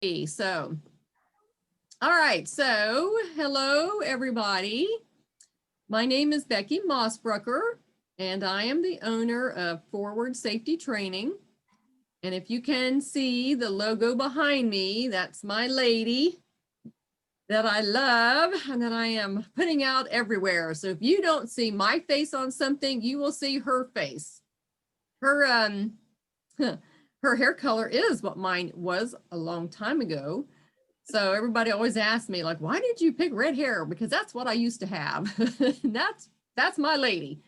So, all right, so hello everybody. My name is Becky Mossbrucker, and I am the owner of Forward Safety Training. And if you can see the logo behind me, that's my lady that I love and that I am putting out everywhere. So if you don't see my face on something, you will see her face. Her her hair color is what mine was a long time ago. So everybody always asks me, like, why did you pick red hair? Because that's what I used to have. that's my lady.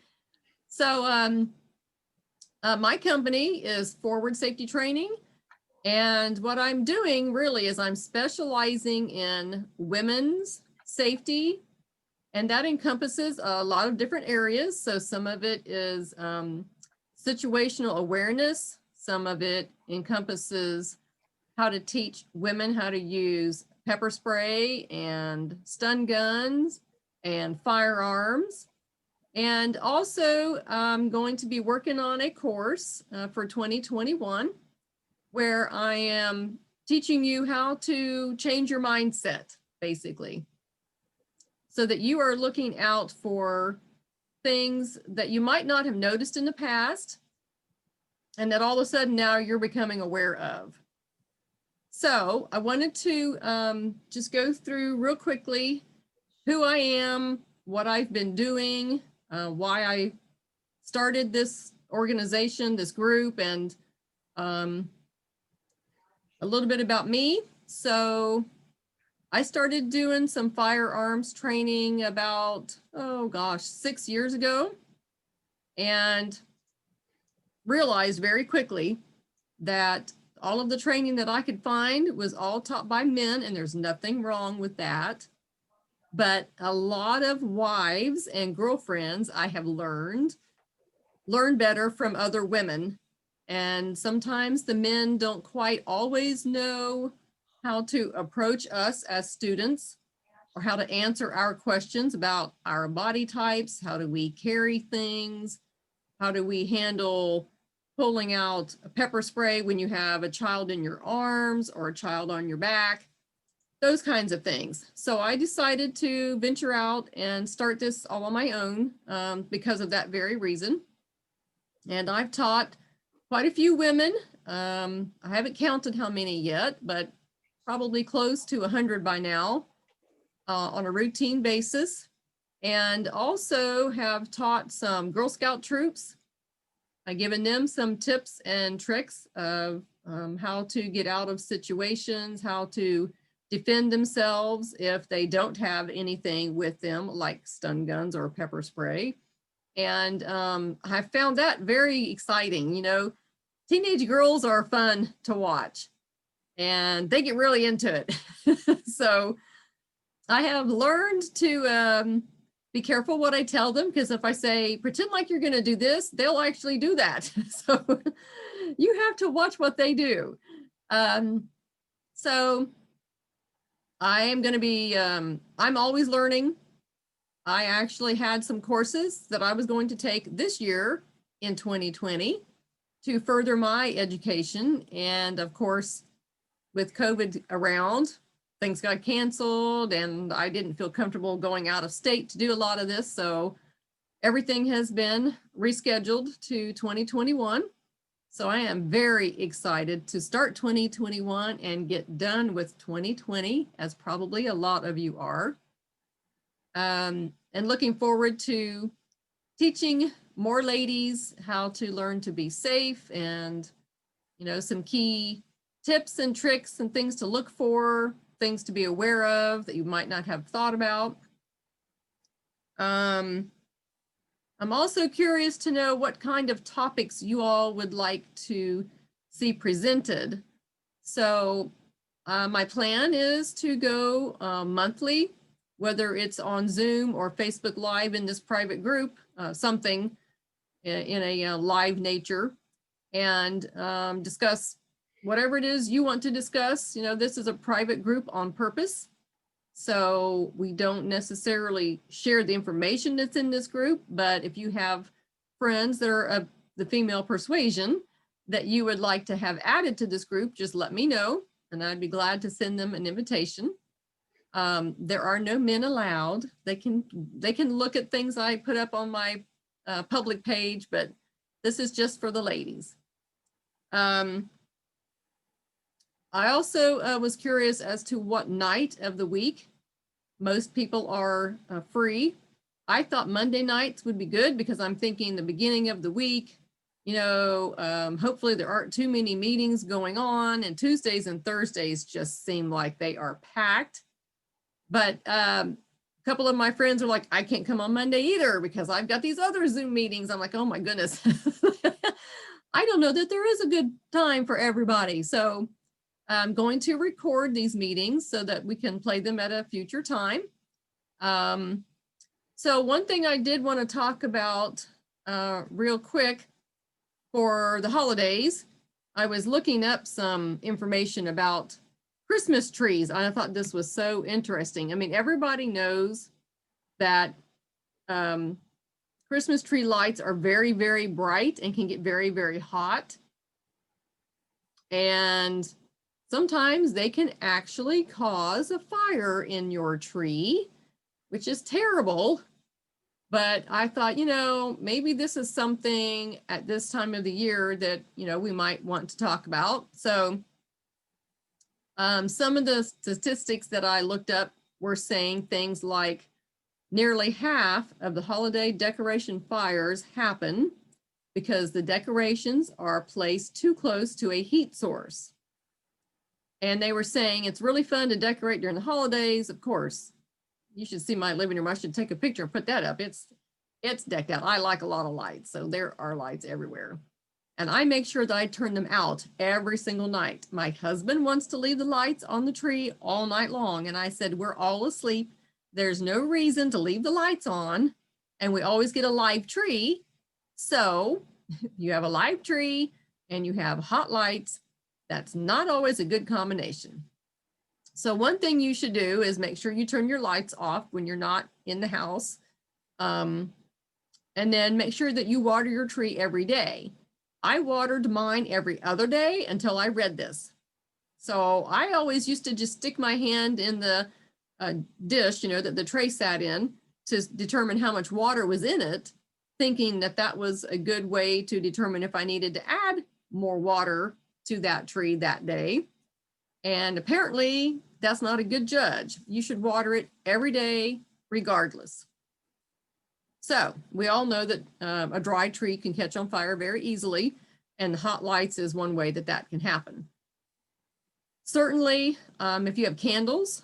So my company is Forward Safety Training. And what I'm doing really is I'm specializing in women's safety. And that encompasses a lot of different areas. So some of it is situational awareness. Some of it encompasses how to teach women how to use pepper spray and stun guns and firearms. And also I'm going to be working on a course for 2021 where I am teaching you how to change your mindset, basically, so that you are looking out for things that you might not have noticed in the past and that all of a sudden now you're becoming aware of. So I wanted to just go through real quickly who I am, what I've been doing, why I started this organization, this group, and a little bit about me. So I started doing some firearms training about, 6 years ago, and realized very quickly that all of the training that I could find was all taught by men, and there's nothing wrong with that. But a lot of wives and girlfriends I have learn better from other women. And sometimes the men don't quite always know how to approach us as students or how to answer our questions about our body types. How do we carry things? How do we handle pulling out a pepper spray when you have a child in your arms or a child on your back? Those kinds of things. So I decided to venture out and start this all on my own because of that very reason. And I've taught quite a few women. I haven't counted how many yet, but probably close to 100 by now on a routine basis. And also have taught some Girl Scout troops. I've given them some tips and tricks of how to get out of situations, how to defend themselves if they don't have anything with them like stun guns or pepper spray. And I found that very exciting. You know, teenage girls are fun to watch and they get really into it. So I have learned to be careful what I tell them, because if I say, pretend like you're going to do this, they'll actually do that. So you have to watch what they do. So I am going to be, I'm always learning. I actually had some courses that I was going to take this year in 2020 to further my education. And of course, with COVID around, things got canceled and I didn't feel comfortable going out of state to do a lot of this. So everything has been rescheduled to 2021. So I am very excited to start 2021 and get done with 2020, as probably a lot of you are. And looking forward to teaching more ladies how to learn to be safe and, you know, some key tips and tricks and things to look for, things to be aware of that you might not have thought about. I'm also curious to know what kind of topics you all would like to see presented. So my plan is to go monthly, whether it's on Zoom or Facebook Live in this private group, something in a live nature, and discuss whatever it is you want to discuss. You know, this is a private group on purpose. So we don't necessarily share the information that's in this group, but if you have friends that are of the female persuasion that you would like to have added to this group, just let me know. and I'd be glad to send them an invitation. There are no men allowed. They can look at things I put up on my public page, but this is just for the ladies. I also was curious as to what night of the week most people are free. I thought Monday nights would be good because I'm thinking the beginning of the week, you know, hopefully there aren't too many meetings going on, and Tuesdays and Thursdays just seem like they are packed. But a couple of my friends are like, I can't come on Monday either because I've got these other Zoom meetings. I'm like, oh my goodness. I don't know that there is a good time for everybody. So I'm going to record these meetings so that we can play them at a future time. So one thing I did want to talk about real quick for the holidays, I was looking up some information about Christmas trees. I thought this was so interesting. I mean, everybody knows that Christmas tree lights are very, very bright and can get very, very hot. And sometimes they can actually cause a fire in your tree, which is terrible. But I thought, you know, maybe this is something at this time of the year that, you know, we might want to talk about. So some of the statistics that I looked up were saying things like nearly half of the holiday decoration fires happen because the decorations are placed too close to a heat source. And they were saying it's really fun to decorate during the holidays. Of course, you should see my living room. I should take a picture and put that up. It's decked out. I like a lot of lights, so there are lights everywhere. And I make sure that I turn them out every single night. My husband wants to leave the lights on the tree all night long. And I said, we're all asleep. There's no reason to leave the lights on. And we always get a live tree. So you have a live tree and you have hot lights. That's not always a good combination. So one thing you should do is make sure you turn your lights off when you're not in the house. And then make sure that you water your tree every day. I watered mine every other day until I read this. So I always used to just stick my hand in the dish, you know, that the tray sat in to determine how much water was in it, thinking that that was a good way to determine if I needed to add more water to that tree that day. And apparently that's not a good judge. You should water it every day regardless. So we all know that a dry tree can catch on fire very easily, and the hot lights is one way that that can happen. Certainly, if you have candles,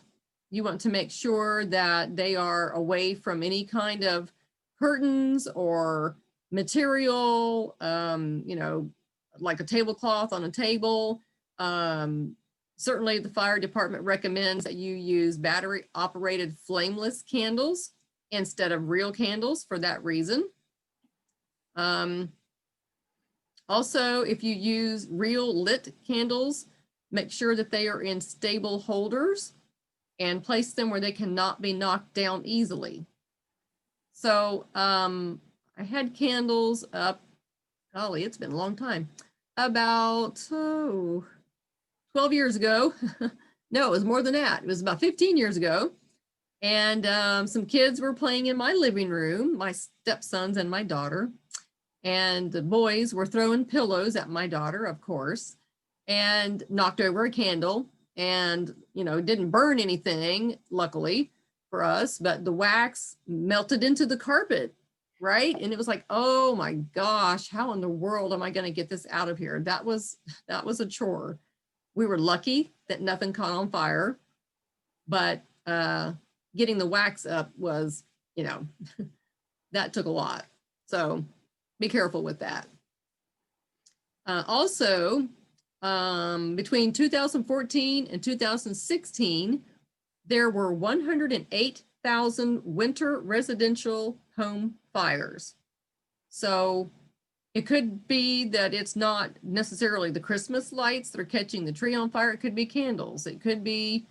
you want to make sure that they are away from any kind of curtains or material, you know, like a tablecloth on a table. Certainly the fire department recommends that you use battery operated flameless candles instead of real candles for that reason. Also, if you use real lit candles, make sure that they are in stable holders and place them where they cannot be knocked down easily. So I had candles up, golly, it's been a long time, about 12 years ago. No, it was more than that. It was about 15 years ago. And some kids were playing in my living room, my stepsons and my daughter. And the boys were throwing pillows at my daughter, of course, and knocked over a candle and, you know, didn't burn anything, luckily for us, but the wax melted into the carpet, right? And it was like, oh my gosh, how in the world am I going to get this out of here? That was a chore. We were lucky that nothing caught on fire, but getting the wax up was, you know, that took a lot. So be careful with that. Also, between 2014 and 2016, there were 108,000 winter residential home fires. So it could be that it's not necessarily the Christmas lights that are catching the tree on fire. It could be candles. It could be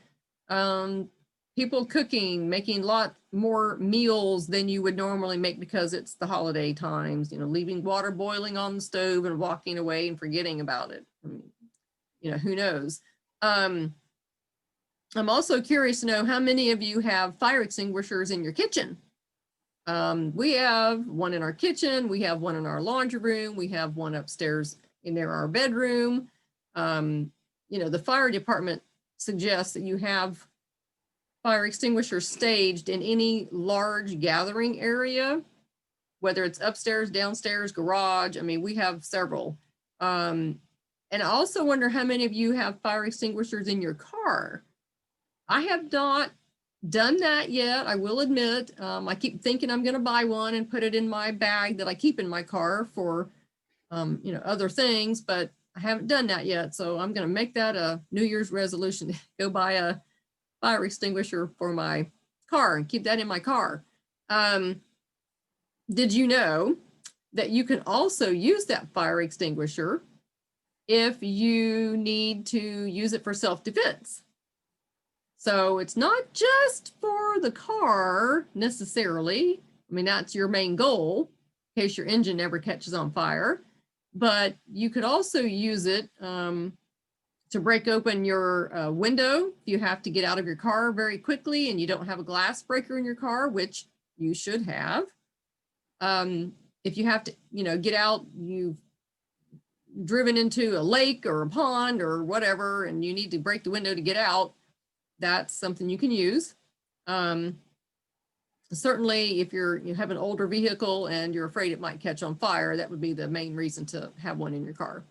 people cooking, making a lot more meals than you would normally make because it's the holiday times, you know, leaving water boiling on the stove and walking away and forgetting about it. I mean, you know, who knows? I'm also curious to know how many of you have fire extinguishers in your kitchen. We have one in our kitchen, we have one in our laundry room, we have one upstairs in our bedroom. You know, the fire department suggests that you have fire extinguishers staged in any large gathering area, whether it's upstairs, downstairs, garage. I mean, we have several. And I also wonder how many of you have fire extinguishers in your car. I have not done that yet, I will admit. I keep thinking I'm going to buy one and put it in my bag that I keep in my car for, you know, other things, but I haven't done that yet. So I'm going to make that a New Year's resolution to go buy a fire extinguisher for my car and keep that in my car. Did you know that you can also use that fire extinguisher if you need to use it for self-defense? So it's not just for the car necessarily. I mean, that's your main goal in case your engine ever catches on fire, but you could also use it to break open your window if you have to get out of your car very quickly and you don't have a glass breaker in your car, which you should have. If you have to, you know, get out, you've driven into a lake or a pond or whatever, and you need to break the window to get out, that's something you can use. Certainly, if you have an older vehicle and you're afraid it might catch on fire, that would be the main reason to have one in your car.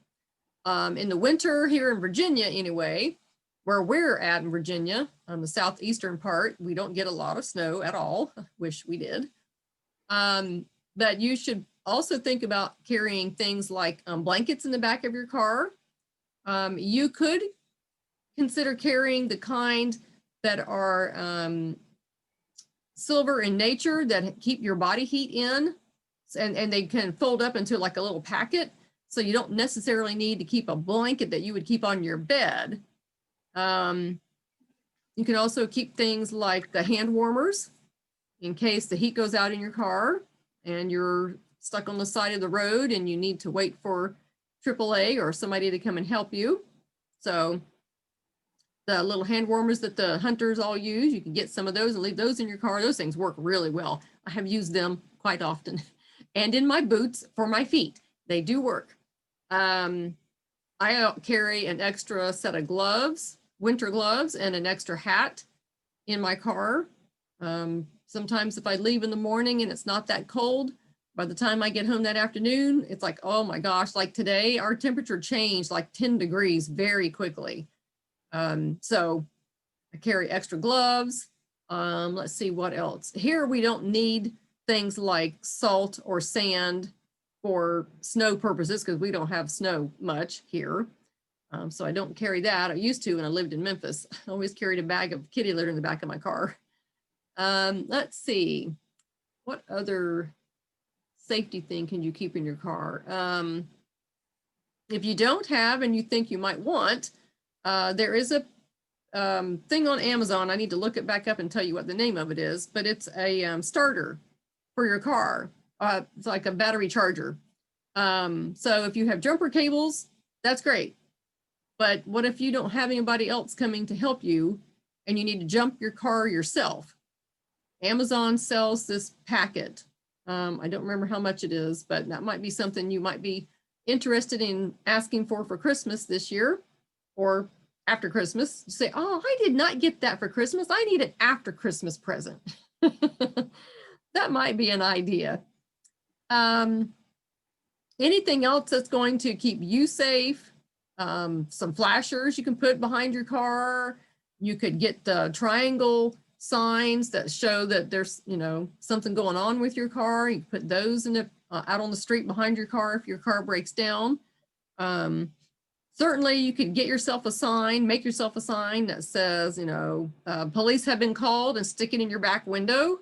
In the winter here in Virginia, anyway, where we're at in Virginia, on the southeastern part, we don't get a lot of snow at all. Wish we did. But you should also think about carrying things like blankets in the back of your car. You could consider carrying the kind that are silver in nature that keep your body heat in, and they can fold up into like a little packet. So you don't necessarily need to keep a blanket that you would keep on your bed. You can also keep things like the hand warmers in case the heat goes out in your car and you're stuck on the side of the road and you need to wait for AAA or somebody to come and help you. So the little hand warmers that the hunters all use, you can get some of those and leave those in your car. Those things work really well. I have used them quite often. And in my boots for my feet, they do work. I carry an extra set of gloves, winter gloves, and an extra hat in my car. Sometimes if I leave in the morning and it's not that cold, by the time I get home that afternoon, it's like, oh my gosh, like today, our temperature changed like 10 degrees very quickly. So I carry extra gloves. Let's see what else. Here we don't need things like salt or sand for snow purposes because we don't have snow much here. So I don't carry that. I used to when I lived in Memphis. I always carried a bag of kitty litter in the back of my car. Let's see. What other safety thing can you keep in your car? If you don't have and you think you might want, there is a thing on Amazon. I need to look it back up and tell you what the name of it is, but it's a starter for your car. It's like a battery charger. So if you have jumper cables, that's great. But what if you don't have anybody else coming to help you and you need to jump your car yourself? Amazon sells this packet. I don't remember how much it is, but that might be something you might be interested in asking for Christmas this year or after Christmas. You say, oh, I did not get that for Christmas. I need an after Christmas present. That might be an idea. Anything else that's going to keep you safe? Some flashers you can put behind your car. You could get the triangle signs that show that there's, you know, something going on with your car. You can put those in the out on the street behind your car if your car breaks down. Certainly you could get yourself a sign, make yourself a sign that says, you know, police have been called, and stick it in your back window,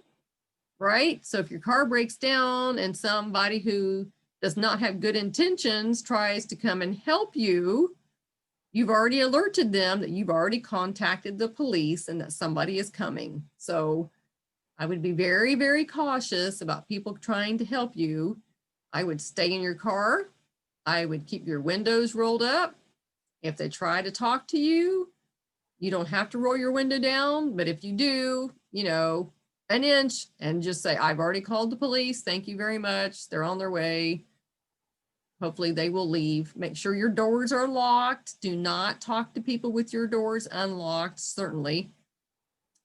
right? So if your car breaks down and somebody who does not have good intentions tries to come and help you, you've already alerted them that you've already contacted the police and that somebody is coming. So I would be very, very cautious about people trying to help you. I would stay in your car. I would keep your windows rolled up. If they try to talk to you, You don't have to roll your window down, but if you do, you know, an inch, and just say, I've already called the police. Thank you very much. They're on their way. Hopefully they will leave. Make sure your doors are locked. Do not talk to people with your doors unlocked, certainly.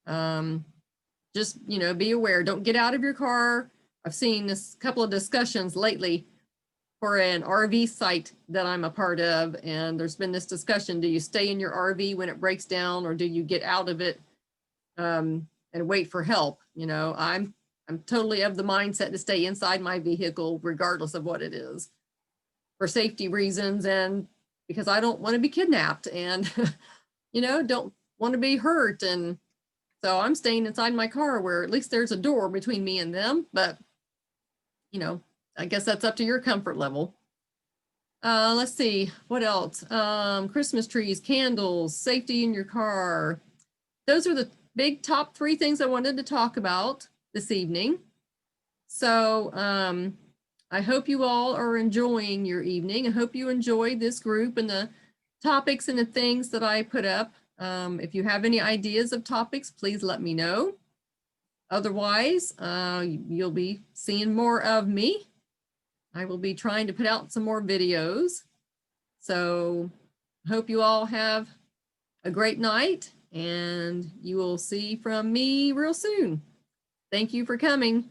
Just, you know, be aware. Don't get out of your car. I've seen this couple of discussions lately for an RV site that I'm a part of, and there's been this discussion: do you stay in your RV when it breaks down, or do you get out of it and wait for help? You know, I'm totally of the mindset to stay inside my vehicle regardless of what it is, for safety reasons, and because I don't want to be kidnapped, and you know, don't want to be hurt. And so I'm staying inside my car, where at least there's a door between me and them. But you know, I guess that's up to your comfort level. Let's see, what else? Christmas trees, candles, safety in your car. Those are the big top 3 things I wanted to talk about this evening. So I hope you all are enjoying your evening. I hope you enjoyed this group and the topics and the things that I put up. If you have any ideas of topics, please let me know. Otherwise, you'll be seeing more of me. I will be trying to put out some more videos. So hope you all have a great night, and you will see from me real soon. Thank you for coming.